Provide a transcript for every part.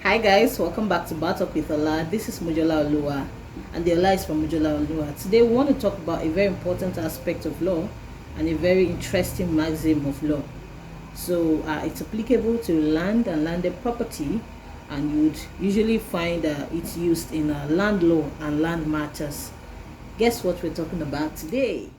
Hi guys, welcome back to Bar Talk with Ola. This is Mojola Oluwa and the Ola is from Mojola Oluwa. Today we want to talk about a very important aspect of law and a very interesting maxim of law. So it's applicable to land and landed property, and you would usually find it's used in land law and land matters. Guess what we're talking about today?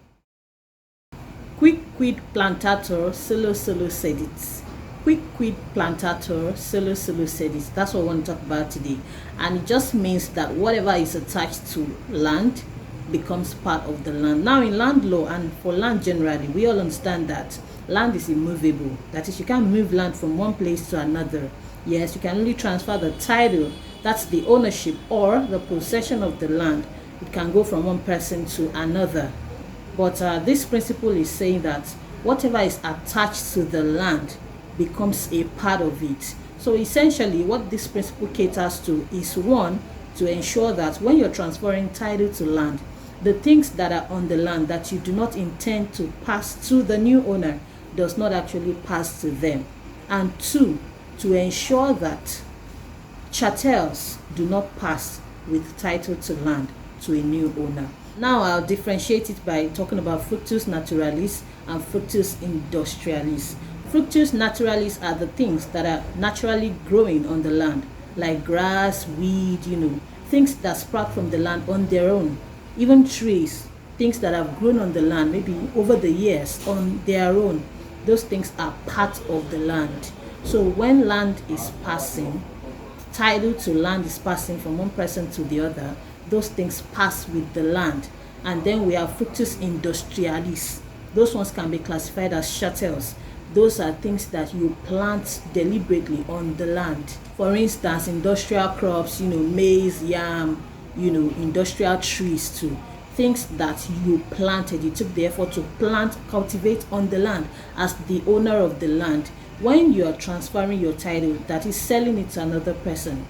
Quic Quid Plantatur, solo Cedit. Quic Quid Plantatur, solo Cedit. That's what I want to talk about today. And it just means that whatever is attached to land becomes part of the land. Now in land law and for land generally, we all understand that land is immovable. That is, you can't move land from one place to another. Yes, you can only transfer the title, that's the ownership or the possession of the land. It can go from one person to another. But this principle is saying that whatever is attached to the land becomes a part of it. So essentially what this principle caters to is, one, to ensure that when you're transferring title to land, the things that are on the land that you do not intend to pass to the new owner does not actually pass to them. And two, to ensure that chattels do not pass with title to land to a new owner. Now I'll differentiate it by talking about fructus naturalis and fructus industrialis. Fructus naturalis are the things that are naturally growing on the land, like grass, weed, things that sprout from the land on their own. Even trees, things that have grown on the land, maybe over the years on their own. Those things are part of the land. So when land is passing, title to land is passing from one person to the other, those things pass with the land. And then we have fructus industrialis. Those ones can be classified as chattels. Those are things that you plant deliberately on the land. For instance, industrial crops, maize, yam, industrial trees too. Things that you planted, you took the effort to plant, cultivate on the land as the owner of the land. When you are transferring your title, that is selling it to another person,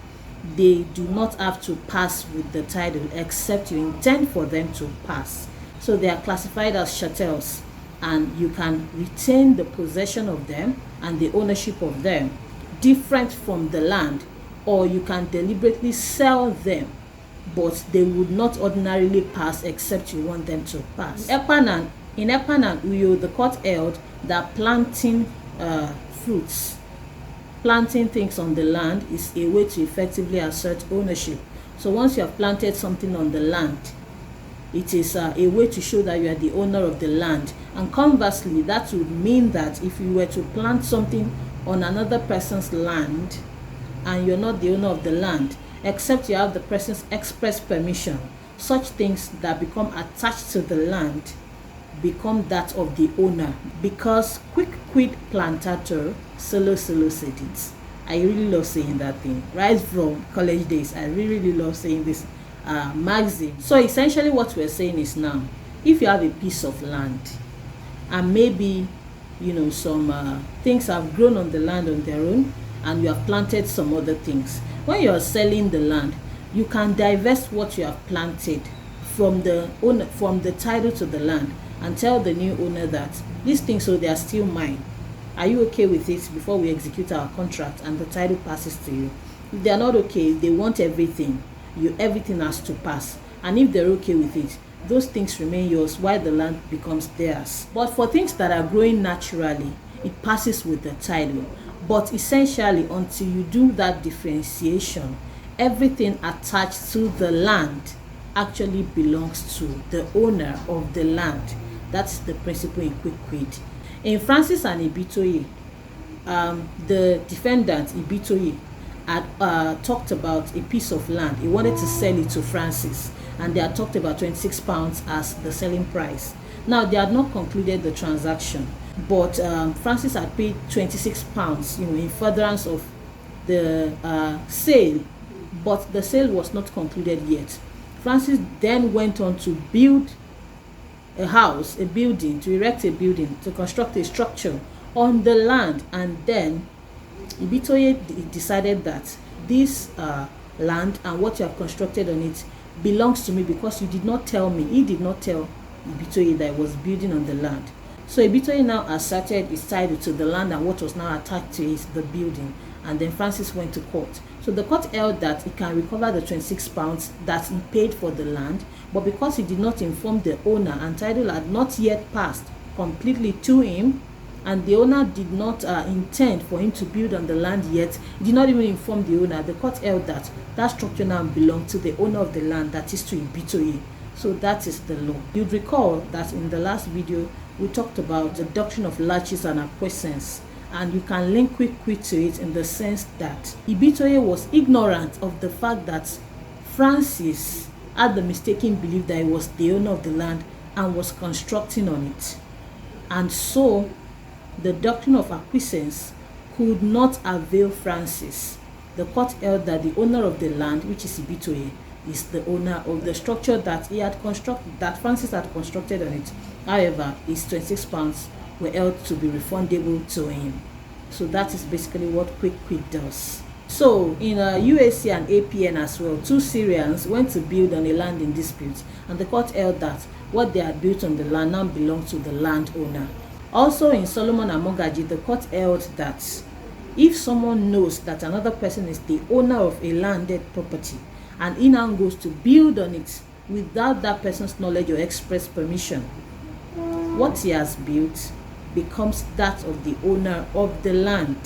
they do not have to pass with the title except you intend for them to pass. So they are classified as chattels, and you can retain the possession of them and the ownership of them different from the land, or you can deliberately sell them, but they would not ordinarily pass except you want them to pass. In Ekpan and Uyo, the court held that planting fruits, planting things on the land is a way to effectively assert ownership. So once you have planted something on the land, it is a way to show that you are the owner of the land. And conversely, that would mean that if you were to plant something on another person's land and you're not the owner of the land, except you have the person's express permission, such things that become attached to the land become that of the owner, because Quic Quid Plantatur, solo Cedit. I really love saying that thing. Right from college days, I really love saying this maxim. So essentially what we're saying is, now if you have a piece of land and maybe some things have grown on the land on their own, and you have planted some other things, when you're selling the land, you can divest what you have planted from the owner, from the title to the land, and tell the new owner that these things, so they are still mine. Are you okay with it before we execute our contract and the title passes to you? If they are not okay, if they want everything, everything has to pass. And if they're okay with it, those things remain yours while the land becomes theirs. But for things that are growing naturally, it passes with the title. But essentially, until you do that differentiation, everything attached to the land actually belongs to the owner of the land. That's the principle in Quic Quid. In Francis and Ibitoye, the defendant Ibitoye had talked about a piece of land. He wanted to sell it to Francis, and they had talked about £26 as the selling price. Now they had not concluded the transaction, but Francis had paid £26, in furtherance of the sale, but the sale was not concluded yet. Francis then went on to build a house, a building, to erect a building, to construct a structure on the land, and then Ibitoye decided that this land and what you have constructed on it belongs to me because you did not tell me. He did not tell Ibitoye that he was building on the land. So Ibitoye now asserted his title to the land and what was now attached to it, the building. and then Francis went to court. So the court held that he can recover the 26 pounds that he paid for the land, but because he did not inform the owner and title had not yet passed completely to him, and the owner did not intend for him to build on the land yet, he did not even inform the owner, the court held that that structure now belonged to the owner of the land, that is to Ibitoye. So that is the law. You'd recall that in the last video we talked about the doctrine of latches and acquiescence, and you can link Quic Quid to it in the sense that Ibitoye was ignorant of the fact that Francis had the mistaken belief that he was the owner of the land and was constructing on it, and so the doctrine of acquiescence could not avail Francis. The court held that the owner of the land, which is Ibitoye, is the owner of the structure that he had constructed, that Francis had constructed on it. However, his 26 pounds were held to be refundable to him. So that is basically what Quic Quid does. So in UAC and APN as well, two Syrians went to build on a land in dispute, and the court held that what they had built on the land now belonged to the landowner. Also in Solomon and Mogaji, the court held that if someone knows that another person is the owner of a landed property and he now goes to build on it without that person's knowledge or express permission, what he has built becomes that of the owner of the land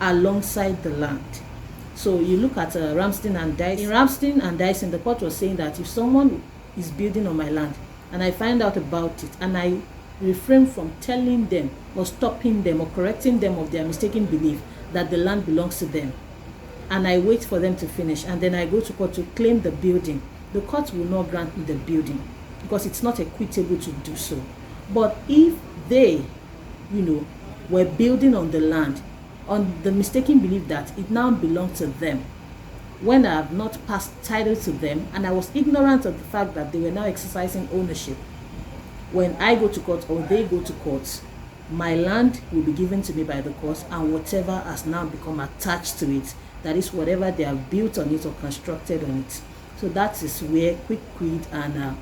alongside the land. So you look at Ramsden and Dyson. In Ramsden and Dyson, the court was saying that if someone is building on my land and I find out about it and I refrain from telling them or stopping them or correcting them of their mistaken belief that the land belongs to them, and I wait for them to finish and then I go to court to claim the building, the court will not grant me the building because it's not equitable to do so. But if they, were building on the land on the mistaken belief that it now belongs to them, when I have not passed title to them and I was ignorant of the fact that they were now exercising ownership, when I go to court or they go to court, my land will be given to me by the court, and whatever has now become attached to it, that is whatever they have built on it or constructed on it. So that is where Quic Quid and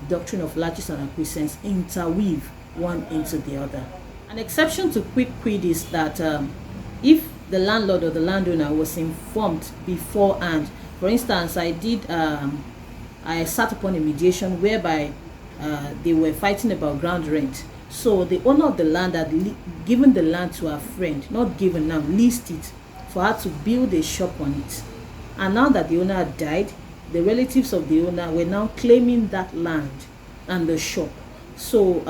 doctrine of latches and acquiescence interweave one into the other. An exception to Quic Quid is that if the landlord or the landowner was informed beforehand, for instance, I sat upon a mediation whereby they were fighting about ground rent. So the owner of the land had given the land to her friend, not given now, leased it for her to build a shop on it. And now that the owner had died, the relatives of the owner were now claiming that land and the shop. So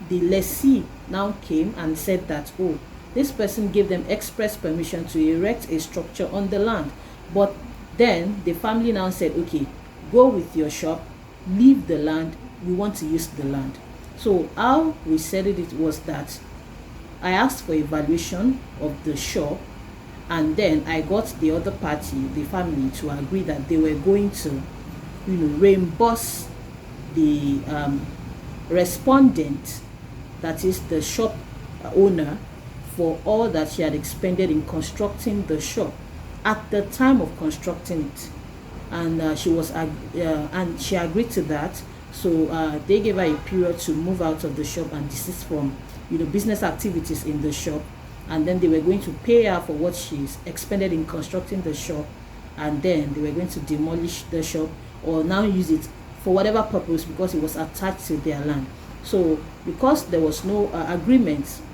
the lessee now came and said that, oh, this person gave them express permission to erect a structure on the land. But then the family now said, okay, go with your shop, leave the land, we want to use the land. So how we said it was that I asked for evaluation of the shop, and then I got the other party, the family, to agree that they were going to, reimburse the respondent, that is the shop owner, for all that she had expended in constructing the shop at the time of constructing it, and she agreed to that. So they gave her a period to move out of the shop and desist from business activities in the shop, and then they were going to pay her for what she's expended in constructing the shop, and then they were going to demolish the shop or now use it for whatever purpose because it was attached to their land. So because there was no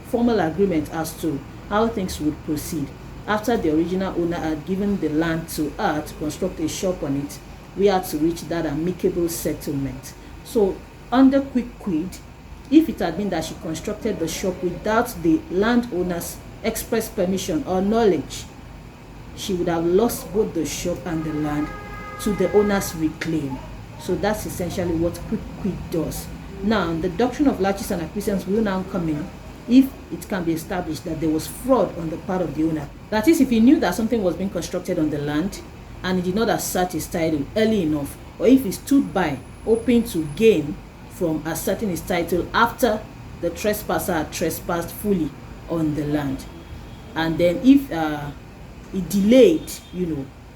formal agreement as to how things would proceed after the original owner had given the land to her to construct a shop on it, we had to reach that amicable settlement. So under Quic Quid, if it had been that she constructed the shop without the landowner's express permission or knowledge, she would have lost both the shop and the land to the owner's reclaim. So that's essentially what Quic Quid does. Now, the doctrine of latches and acquiescence will now come in if it can be established that there was fraud on the part of the owner. That is, if he knew that something was being constructed on the land and he did not assert his title early enough, or if he stood by hoping to gain from asserting his title after the trespasser had trespassed fully on the land. And then if he delayed,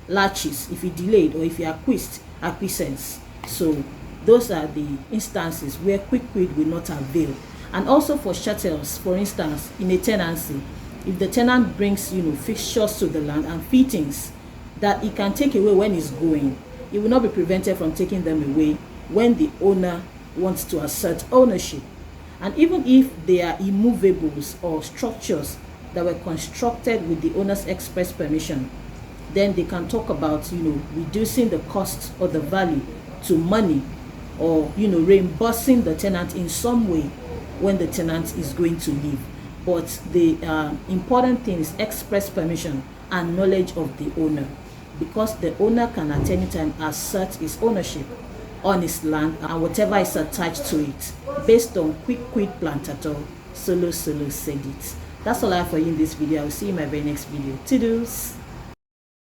latches, if he delayed, or if he acquiescence. So those are the instances where Quic Quid will not avail. And also for chattels, for instance, in a tenancy, if the tenant brings, fixtures to the land and fittings that he can take away when he's going, he will not be prevented from taking them away when the owner wants to assert ownership. And even if they are immovables or structures that were constructed with the owner's express permission, then they can talk about, reducing the cost or the value to money, or, reimbursing the tenant in some way when the tenant is going to leave. But the important thing is express permission and knowledge of the owner, because the owner can at any time assert his ownership on his land and whatever is attached to it, based on Quic Quid Plantatur, solo Cedit. That's all I have for you in this video. I will see you in my very next video. Toodles.